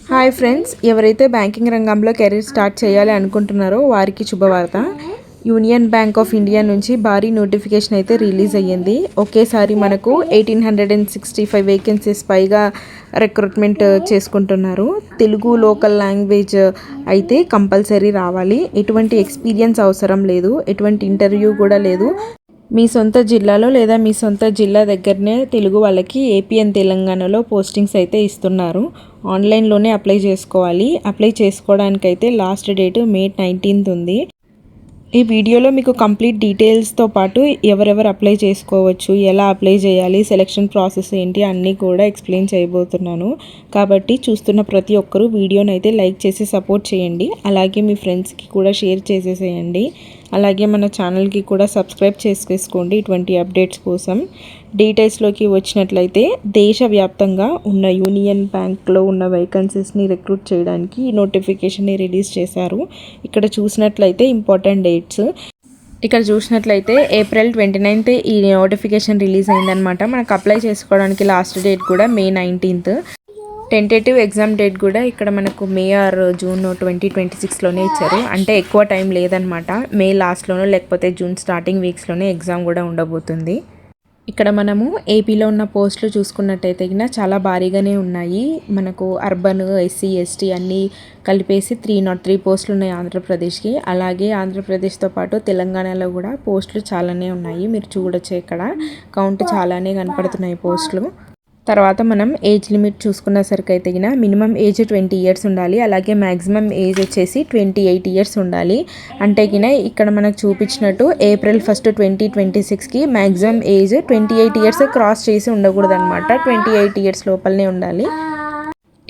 Hi friends, ఎవరైతే banking రంగంలో career start చేయాలి అనుకుంటున్నారో వారికి శుభవార్త. యూనియన్ బ్యాంక్ ఆఫ్ ఇండియా నుంచి భారీ నోటిఫికేషన్ అయితే రిలీజ్ అయ్యింది. ఒకేసారి మనకు 1865 వేకెన్సీస్ పైగా రిక్రూట్మెంట్ చేసుకుంటున్నారు. తెలుగు లోకల్ లాంగ్వేజ్ అయితే కంపల్సరీ రావాలి. ఎటువంటి ఎక్స్పీరియన్స్ అవసరం లేదు, ఎటువంటి ఇంటర్వ్యూ కూడా లేదు. మీ సొంత జిల్లాలో లేదా మీ సొంత జిల్లా దగ్గరనే తెలుగు వాళ్ళకి ఏపీ అండ్ తెలంగాణలో పోస్టింగ్స్ అయితే ఇస్తున్నారు. ఆన్లైన్లోనే అప్లై చేసుకోవాలి. అప్లై చేసుకోవడానికైతే లాస్ట్ డేట్ మే 19 ఉంది. ఈ వీడియోలో మీకు కంప్లీట్ డీటెయిల్స్తో పాటు ఎవరెవరు అప్లై చేసుకోవచ్చు, ఎలా అప్లై చేయాలి, సెలక్షన్ ప్రాసెస్ ఏంటి అన్నీ కూడా ఎక్స్ప్లెయిన్ చేయబోతున్నాను. కాబట్టి చూస్తున్న ప్రతి ఒక్కరూ వీడియోని అయితే లైక్ చేసి సపోర్ట్ చేయండి. అలాగే మీ ఫ్రెండ్స్కి కూడా షేర్ చేసేసేయండి. అలాగే మన ఛానల్కి కూడా సబ్స్క్రైబ్ చేసుకోండి ఇటువంటి అప్డేట్స్ కోసం. డీటెయిల్స్లోకి వచ్చినట్లయితే దేశవ్యాప్తంగా ఉన్న యూనియన్ బ్యాంక్లో ఉన్న వేకెన్సీస్ని రిక్రూట్ చేయడానికి ఈ నోటిఫికేషన్ని రిలీజ్ చేశారు. ఇక్కడ చూసినట్లయితే ఇంపార్టెంట్ డేట్స్. ఇక్కడ చూసినట్లయితే April 29 ఈ నోటిఫికేషన్ రిలీజ్ అయిందనమాట. మనకు అప్లై చేసుకోవడానికి లాస్ట్ డేట్ కూడా May 19. టెంటేటివ్ ఎగ్జామ్ డేట్ కూడా ఇక్కడ మనకు మే ఆర్ జూన్ 2026లోనే ఇచ్చారు. అంటే ఎక్కువ టైం లేదనమాట. మే లాస్ట్లోనో లేకపోతే జూన్ స్టార్టింగ్ వీక్స్లోనే ఎగ్జామ్ కూడా ఉండబోతుంది. ఇక్కడ మనము ఏపీలో ఉన్న పోస్టులు చూసుకున్నట్టయితే చాలా భారీగానే ఉన్నాయి. మనకు అర్బన్, SC, ST అన్నీ కలిపేసి 303 పోస్టులు ఉన్నాయి ఆంధ్రప్రదేశ్కి. అలాగే ఆంధ్రప్రదేశ్తో పాటు తెలంగాణలో కూడా పోస్టులు చాలానే ఉన్నాయి. మీరు చూడొచ్చు, ఇక్కడ కౌంట్ చాలానే కనపడుతున్నాయి పోస్టులు. తర్వాత మనం ఏజ్ లిమిట్ చూసుకునేసరికి అయితే మినిమం ఏజ్ 20 ఇయర్స్ ఉండాలి. అలాగే మ్యాక్సిమం ఏజ్ వచ్చేసి 28 ఇయర్స్ ఉండాలి. అంటే ఇక్కడ మనకు చూపించినట్టు April 1, 2026కి మ్యాక్సిమం ఏజ్ 28 ఇయర్స్ క్రాస్ చేసి ఉండకూడదు అనమాట. 28 ఇయర్స్ లోపలనే ఉండాలి.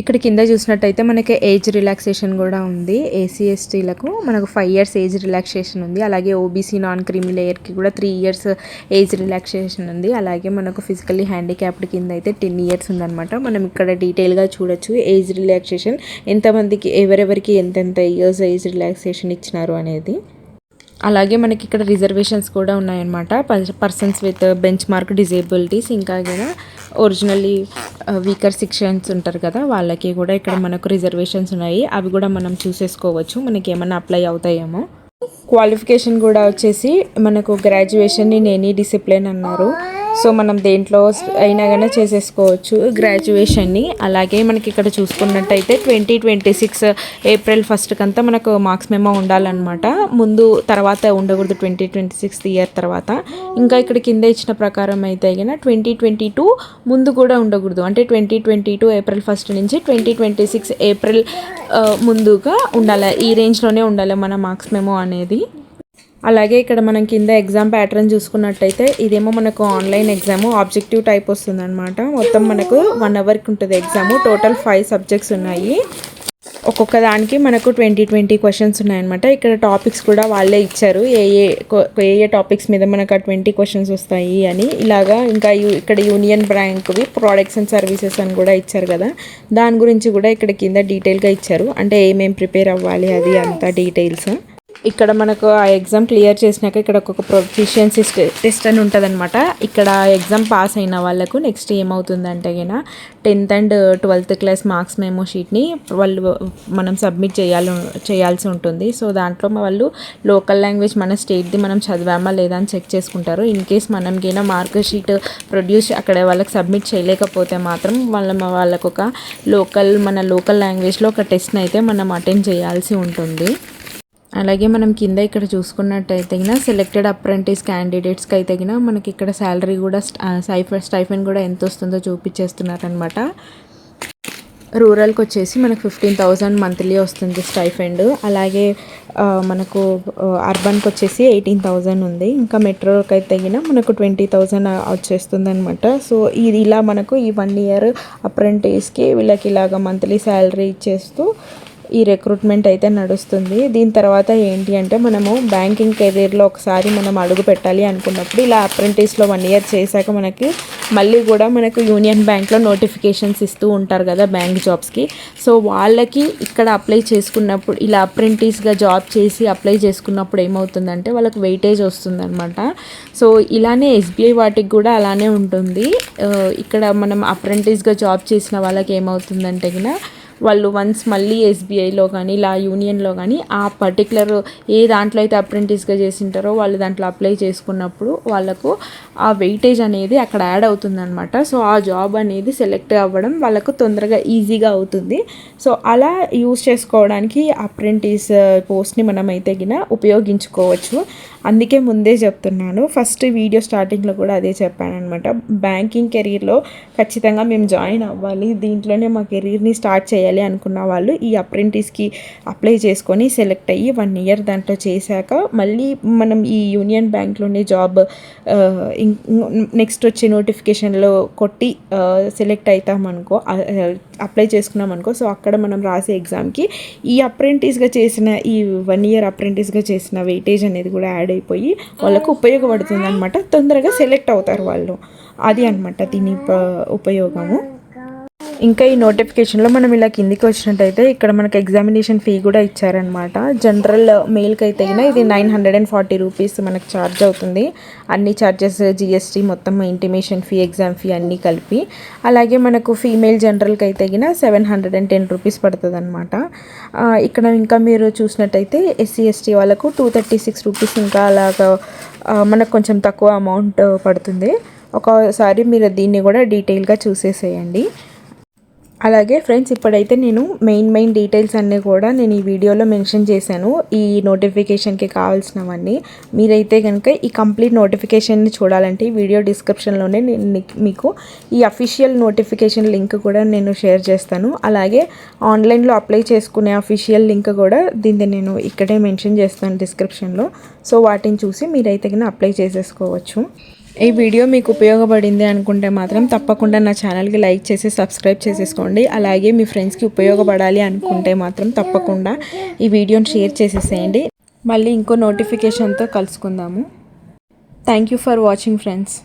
ఇక్కడ కింద చూసినట్టయితే మనకి ఏజ్ రిలాక్సేషన్ కూడా ఉంది. SC, STలకు మనకు 5 ఇయర్స్ ఏజ్ రిలాక్సేషన్ ఉంది. అలాగే OBC నాన్ క్రీమీ లేయర్కి కూడా 3 ఇయర్స్ ఏజ్ రిలాక్సేషన్ ఉంది. అలాగే మనకు ఫిజికల్లీ హ్యాండిక్యాప్డ్ కింద అయితే 10 ఇయర్స్ ఉందన్నమాట. మనం ఇక్కడ డీటెయిల్గా చూడొచ్చు ఏజ్ రిలాక్సేషన్ ఎంతమందికి, ఎవరెవరికి ఎంతెంత ఇయర్స్ ఏజ్ రిలాక్సేషన్ ఇచ్చినారు అనేది. అలాగే మనకి ఇక్కడ రిజర్వేషన్స్ కూడా ఉన్నాయన్నమాట. Persons with bench mark disabilities, ఇంకా ఒరిజినల్లీ వీకర్ సెక్షన్స్ ఉంటారు కదా, వాళ్ళకి కూడా ఇక్కడ మనకు రిజర్వేషన్స్ ఉన్నాయి. అవి కూడా మనం చూసేసుకోవచ్చు, మనకి ఏమైనా అప్లై అవుతాయేమో. క్వాలిఫికేషన్ కూడా వచ్చేసి మనకు గ్రాడ్యుయేషన్ ఇన్ ఎనీ డిసిప్లిన్ అన్నారు. సో మనం దేంట్లో అయినా కానీ చేసేసుకోవచ్చు గ్రాడ్యుయేషన్ని. అలాగే మనకి ఇక్కడ చూసుకున్నట్టయితే 2026 April 1 కంతా మనకు మార్క్స్ మెమో ఉండాలన్నమాట. ముందు తర్వాత ఉండకూడదు, 2026 ఇయర్ తర్వాత. ఇంకా ఇక్కడ కింద ఇచ్చిన ప్రకారం అయితే 2022 ముందు కూడా ఉండకూడదు. అంటే 2022 April 1 నుంచి 2026 April ముందుగా ఉండాలి. ఈ రేంజ్లోనే ఉండాలి మన మార్క్స్ మెమో అనేది. అలాగే ఇక్కడ మనం కింద ఎగ్జామ్ ప్యాటర్న్ చూసుకున్నట్టయితే ఇదేమో మనకు ఆన్లైన్ ఎగ్జామ్, ఆబ్జెక్టివ్ టైప్ వస్తుందన్నమాట. మొత్తం మనకు 1 అవర్కి ఉంటుంది ఎగ్జామ్. టోటల్ 5 సబ్జెక్ట్స్ ఉన్నాయి. ఒక్కొక్క దానికి మనకు 20 క్వశ్చన్స్ ఉన్నాయన్నమాట. ఇక్కడ టాపిక్స్ కూడా వాళ్ళే ఇచ్చారు, ఏ టాపిక్స్ మీద మనకు 20 క్వశ్చన్స్ వస్తాయి అని. ఇలాగా ఇంకా ఇక్కడ యూనియన్ బ్యాంక్వి ప్రొడక్ట్స్ అండ్ సర్వీసెస్ అని కూడా ఇచ్చారు కదా, దాని గురించి కూడా ఇక్కడ కింద డీటెయిల్గా ఇచ్చారు. అంటే ఏమేమి ప్రిపేర్ అవ్వాలి అది అంతా డీటెయిల్స్. ఇక్కడ మనకు ఆ ఎగ్జామ్ క్లియర్ చేసినాక ఇక్కడ ఒక ప్రొఫిషియన్సీ టెస్ట్ అని ఉంటుంది అనమాట. ఇక్కడ ఎగ్జామ్ పాస్ అయిన వాళ్ళకు నెక్స్ట్ ఏమవుతుందంటే 10th and 12th class marks memo షీట్ని మనం సబ్మిట్ చేయాల్సి ఉంటుంది. సో దాంట్లో వాళ్ళు లోకల్ లాంగ్వేజ్ మన స్టేట్ది మనం చదివామా లేదా అని చెక్ చేసుకుంటారు. ఇన్ కేస్ మనకి మార్క్ షీట్ ప్రొడ్యూస్ అక్కడ వాళ్ళకి సబ్మిట్ చేయలేకపోతే మాత్రం వాళ్ళకు ఒక మన లోకల్ లాంగ్వేజ్లో ఒక టెస్ట్ని అయితే మనం అటెండ్ చేయాల్సి ఉంటుంది. అలాగే మనం కింద ఇక్కడ చూసుకున్నట్టయితే సెలెక్టెడ్ అప్రెంటిస్ క్యాండిడేట్స్కి అయితే మనకి ఇక్కడ శాలరీ కూడా స్టైఫండ్ కూడా ఎంత వస్తుందో చూపించేస్తున్నారనమాట. రూరల్కి వచ్చేసి మనకు 15,000 మంత్లీ వస్తుంది స్టైఫండ్. అలాగే మనకు అర్బన్కి వచ్చేసి 18,000 ఉంది. ఇంకా మెట్రోకి అయితే మనకు 20,000 వచ్చేస్తుంది అనమాట. సో ఇది ఇలా మనకు ఈ 1 year అప్రెంటిస్కి వీళ్ళకి ఇలాగ మంత్లీ శాలరీ ఇచ్చేస్తూ ఈ రిక్రూట్మెంట్ అయితే నడుస్తుంది. దీని తర్వాత ఏంటి అంటే మనము బ్యాంకింగ్ కెరీర్లో ఒకసారి మనం అడుగు పెట్టాలి అనుకున్నప్పుడు ఇలా అప్రెంటిస్లో 1 year చేశాక మనకి మళ్ళీ కూడా మనకు యూనియన్ బ్యాంక్లో నోటిఫికేషన్స్ ఇస్తూ ఉంటారు కదా బ్యాంక్ జాబ్స్కి. సో వాళ్ళకి ఇక్కడ అప్లై చేసుకున్నప్పుడు ఇలా అప్రెంటిస్గా జాబ్ చేసి అప్లై చేసుకున్నప్పుడు ఏమవుతుందంటే వాళ్ళకి వెయిటేజ్ వస్తుందన్నమాట. సో ఇలానే SBI వాటికి కూడా అలానే ఉంటుంది. ఇక్కడ మనం అప్రెంటిస్గా జాబ్ చేసిన వాళ్ళకి ఏమవుతుందంటే వాళ్ళు వన్స్ మళ్ళీ ఎస్బీఐలో కానీ ఇలా యూనియన్లో కానీ ఆ పర్టికులర్ ఏ దాంట్లో అయితే అప్రెంటిస్గా చేసింటారో వాళ్ళు దాంట్లో అప్లై చేసుకున్నప్పుడు వాళ్ళకు ఆ వెయిటేజ్ అనేది అక్కడ యాడ్ అవుతుందన్నమాట. సో ఆ జాబ్ అనేది సెలెక్ట్ అవ్వడం వాళ్ళకు తొందరగా ఈజీగా అవుతుంది. సో అలా యూస్ చేసుకోవడానికి అప్రెంటిస్ పోస్ట్ని మనమైతే గిన ఉపయోగించుకోవచ్చు. అందుకే ముందే చెప్తున్నాను, ఫస్ట్ వీడియో స్టార్టింగ్లో కూడా అదే చెప్పాను అనమాట. బ్యాంకింగ్ కెరీర్లో ఖచ్చితంగా మేము జాయిన్ అవ్వాలి, దీంట్లోనే మా కెరీర్ని స్టార్ట్ చేయాలి అనుకున్న వాళ్ళు ఈ అప్రెంటిస్కి అప్లై చేసుకొని సెలెక్ట్ అయ్యి 1 ఇయర్ దాంట్లో చేశాక మళ్ళీ మనం ఈ యూనియన్ బ్యాంక్లోనే జాబ్ నెక్స్ట్ వచ్చే నోటిఫికేషన్లో కొట్టి సెలెక్ట్ అవుతామనుకో, అప్లై చేసుకున్నాం అనుకో, సో అక్కడ మనం రాసే ఎగ్జామ్కి ఈ అప్రెంటిస్గా చేసిన ఈ 1 ఇయర్ అప్రెంటిస్గా చేసిన వెయిటేజ్ అనేది కూడా యాడ్ అయిపోయి వాళ్ళకు ఉపయోగపడుతుంది అనమాట. తొందరగా సెలెక్ట్ అవుతారు వాళ్ళు. అది అనమాట దీని ఉపయోగము. ఇంకా ఈ నోటిఫికేషన్లో మనం ఇలా కిందికి వచ్చినట్టయితే ఇక్కడ మనకు ఎగ్జామినేషన్ ఫీ కూడా ఇచ్చారనమాట. జనరల్ మెయిల్కి అయితే ఇది 940 రూపీస్ మనకు ఛార్జ్ అవుతుంది. అన్ని ఛార్జెస్, జిఎస్టీ, మొత్తం ఇంటిమేషన్ ఫీ, ఎగ్జామ్ ఫీ అన్నీ కలిపి. అలాగే మనకు ఫీమేల్ జనరల్కి అయితే 710 రూపీస్ పడుతుంది అనమాట. ఇక్కడ ఇంకా మీరు చూసినట్టయితే ఎస్సీ ఎస్టీ వాళ్ళకు 236 రూపీస్ ఇంకా అలాగా మనకు కొంచెం తక్కువ అమౌంట్ పడుతుంది. ఒకసారి మీరు దీన్ని కూడా డీటెయిల్గా చూసేసేయండి. అలాగే ఫ్రెండ్స్, ఇప్పుడైతే నేను మెయిన్ డీటెయిల్స్ అన్నీ కూడా నేను ఈ వీడియోలో మెన్షన్ చేశాను, ఈ నోటిఫికేషన్కి కావాల్సినవన్నీ. మీరైతే కనుక ఈ కంప్లీట్ నోటిఫికేషన్ని చూడాలంటే ఈ వీడియో డిస్క్రిప్షన్లోనే నేను మీకు ఈ అఫీషియల్ నోటిఫికేషన్ లింక్ కూడా నేను షేర్ చేస్తాను. అలాగే ఆన్లైన్లో అప్లై చేసుకునే అఫీషియల్ లింక్ కూడా దీన్ని నేను ఇక్కడే మెన్షన్ చేస్తాను డిస్క్రిప్షన్లో. సో వాటిని చూసి మీరైతే కనుక అప్లై చేసేసుకోవచ్చు. ఈ వీడియో మీకు ఉపయోగపడింది అనుకుంటే మాత్రం తప్పకుండా నా ఛానల్కి లైక్ చేసి సబ్స్క్రైబ్ చేసేసుకోండి. అలాగే మీ ఫ్రెండ్స్కి ఉపయోగపడాలి అనుకుంటే మాత్రం తప్పకుండా ఈ వీడియోని షేర్ చేసేసేయండి. మళ్ళీ ఇంకో నోటిఫికేషన్తో కలుసుకుందాము. Thank you for watching friends.